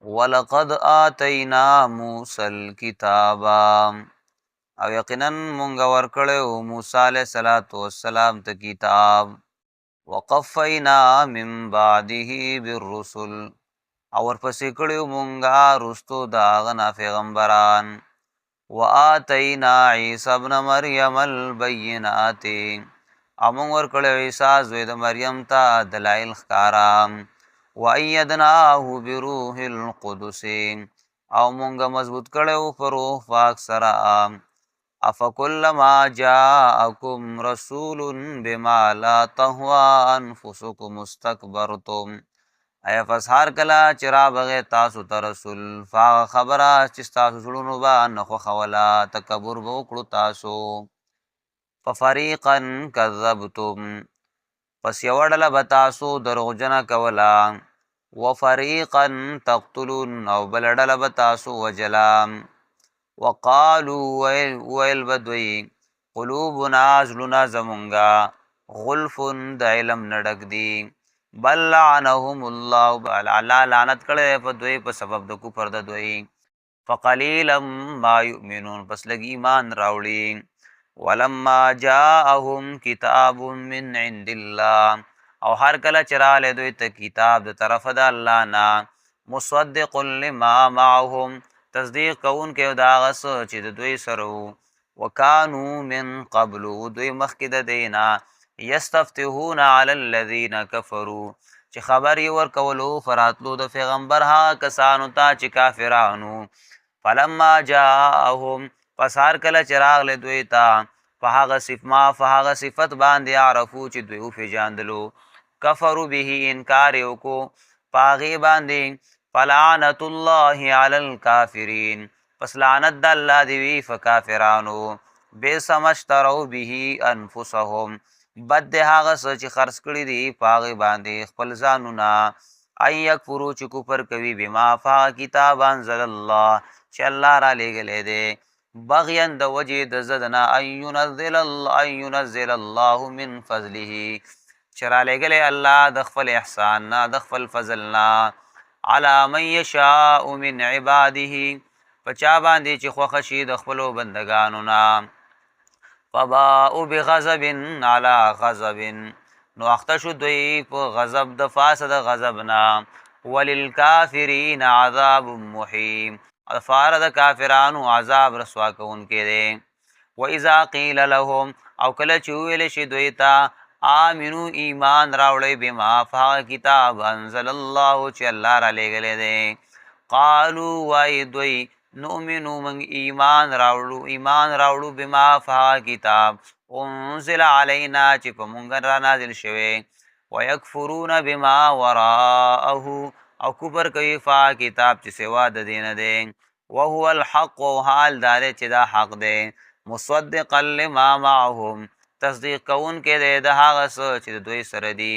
ولقد آتینا موسی الکتاب، او یقینا مونږ ورکړیو موسی علیه السلام ته کتاب. وقفینا من بعده بالرسل، او ورپسې کړیو مونږه رستو د هغه نه پیغمبران. وآتینا عیسی ابن مریم البینات، او مونږ ورکړیو عیسی زوی د مریم ته دلایل ښکارا. وایدناه بروح القدس، او مونږه مضبوط کړیو په روح پاک سره. افکلما جاءکم رسول بما لا تهوى انفسکم استکبرتم، ایا پس هر کله چې رابغې تاسو ته رسول فاغه خبره چې ستاسو زړونو به نه خوښوله، تکبر به وکړو تاسو. ففریقا کذبتم، پس یوه ډله به تاسو دروغجنه کوله. وفریقا تقتلون، او بله ډله به تاسو وجله. وقالو، ویل به دوی، قلوبنا زړونه زمونږه غلف د علم نه ډک دي. بل لعنهم الله، الله لعنت کړی په دوی په سبب د کفر د دوی. فقلیلا ما یؤمنون، پس لږ ایمان راوړي. ولما جاءهم کتاب من عند الله، او هر کله چې راغلی دوی ته کتاب د طرفه د الله نه. مصدق لما معهم، تصدیق کوونکی د هغه څه چې د دوی سره وو. وکانو من قبل، دوی مخکې د دی نه یستفتحون علی الذین کفروا، چې خبر یې ورکولو فراتلو د پیغمبر هغه کسانو ته چې کافرانو. فلما جاءهم، پس هر کله چې راغلی دوی ته په هغه صفت باندې عرفو چې دوی وپېژاندلو، کفروا به، انکار یې وکړو په هغې باندې. فلعنت الله علی الکافرین، پس لعنت د الله دې وي په کافرانو. بئس ما اشتروا به انفسهم، بد دی هغه څه چې خرڅ کړي دي په هغې باندې خپل ځانونه. ان یکفرو، چې کفر کوي بما په کتاب انزل الله، چې الله را لېږلی دی. بغیا د وجې د ضد نه، ان ینزل الله من فضله، چې را لېږلی الله د خپل احسان نه، د خپل فضل نه. علی من یشاء من عباده، په چا باندې چې خوښه شي د خپلو بندګانو نه. فباءوا بغضب علی غضب، نو اخته شو دوی په غضب د پاسه د غضب نه. وللکافرین عذاب محیم، الفاره د کافرانو عذاب رسوا کوونکی دی. واذا قیل لهم، او کله چې وویل شي دوی ته آمنو ایمان راوړی بما په کتاب انزل الله چې الله را لېږلی دی. قالو، وایي دوی، نؤمنو من ایمان راوړو بما په کتاب انزل علینا چې په مونږ را نازل شوی. ویکفرون بما وراءه، او کفر کوي په کتاب چې سوا د دې نه دی. وهو الحق، او حال دا دی چې دا حق دی. مصدقا لما معهم، تصدیق کوونکی دی د هغه څه چې د دوی سره دي.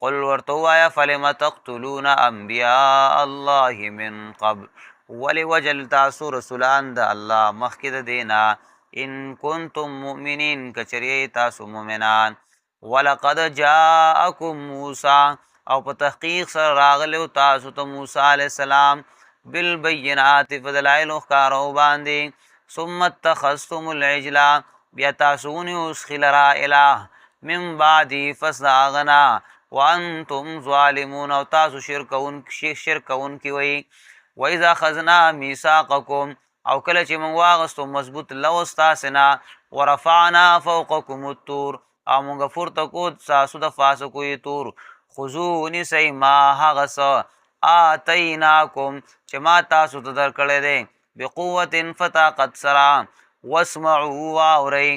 قل ورته ووایه، فلم تقتلون انبیاء الله من قبل، ولې وجل تاسو رسولان د الله مخکې د دې نه. ان کنتم مؤمنین، که چېرې تاسو مؤمنان. ولقد جاءکم موسی، او په تحقیق سره راغلی تاسو ته موسی علیه السلام بالبینات، په دلایلو ښکارو باندې. ثم اتخذتم العجل، بیا تاسو ونیو سخي لره اله من بعدي، پس د هغه نه. وانتم ظالمون، او تاسو شرک کوونکي وئ. واذا اخذنا میثاقکم، او کله چې موږ واغستو مضبوط لوز تاسې نه. ورفعنا فوقکم الطور، او موږ پورته کړو تاسو د پاسه کوی تور. خذوا، ونیسئ ما هغه څه آتیناکم چې ما تاسو ته درکړی دی. بقوة، په طاقت سره. واسمعوا، واورئ.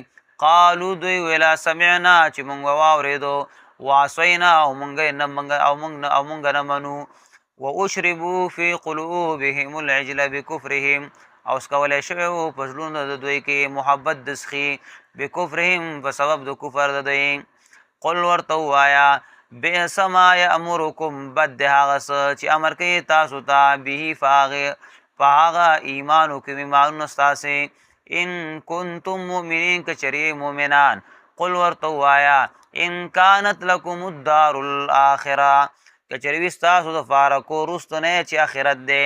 قالو، دوی ویله، سمعنا، چې موږ واورېدو. وعصینا، او موږ نه منو. واشربوا فی قلوبهم العجل بکفرهم، او سکولی شوی و په زړونو د دوی کې محبت د سخي، بکفرهم، په سبب د کفر د دوی. قل ورته ووایه، بئس ما یامرکم، بد د هغه څه چې امر کوي تاسو ته به په هغه ایمان وکوي ایمانونه ستاسې. ان کنتم مؤمنین، که چېرې مؤمنان. قل ورته ووایه، ان کانت لکم الدار الاخره، که کچری وي ستاسو دپاره کور وروستنی چې آخرت دی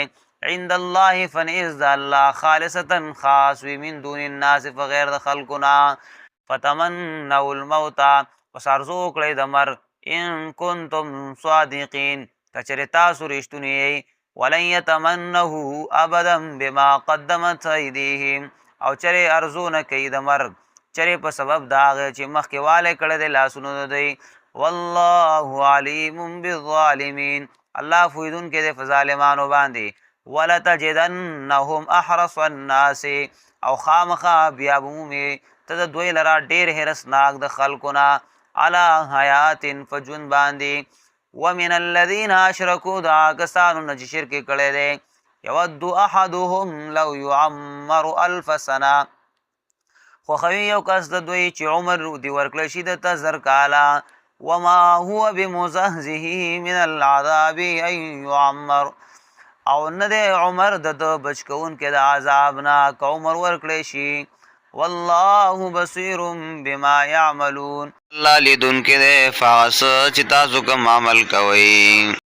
عند الله فنئذ د الله خالصتا خاص وي من دون الناس په غیر د خلکو نه فتمنوا الموت پس ارزو کړئ د مرګ ان کنتم صادقین کچری تاسو رښتونی یئ ولن یتمنه ابدا بما قدمت ایدیهم او چرې ارزو نه کوي د مرګ چرې په سبب د هغې چې مخکې والی کړی دی لاسونو د دوی والله علیم بالظالمین الله پوهېدونکی دی په ظالمانو باندې ولتجدنهم احرص الناس او خامخا بیا به مومې ته د دوی لره ډېر حرصناک د خلکو نه علی حیات په ژوند باندې ومن الذین اشرکو دا کسانو نه چې شرک کړی دی یود احدهم لو یعمر الف سنه خوښوي یو کس د دوی چې عمر دې ورکړی شي د ته زر کاله وما هو بمزهزه من العذاب ان یعمر او نه دی عمر د ده بچ کوونکی د عذاب نه که عمر ورکړی شي والله بصیر بما یعملون الله لیدونکی دی په هغه څه چې تاسو کوم عمل کوئ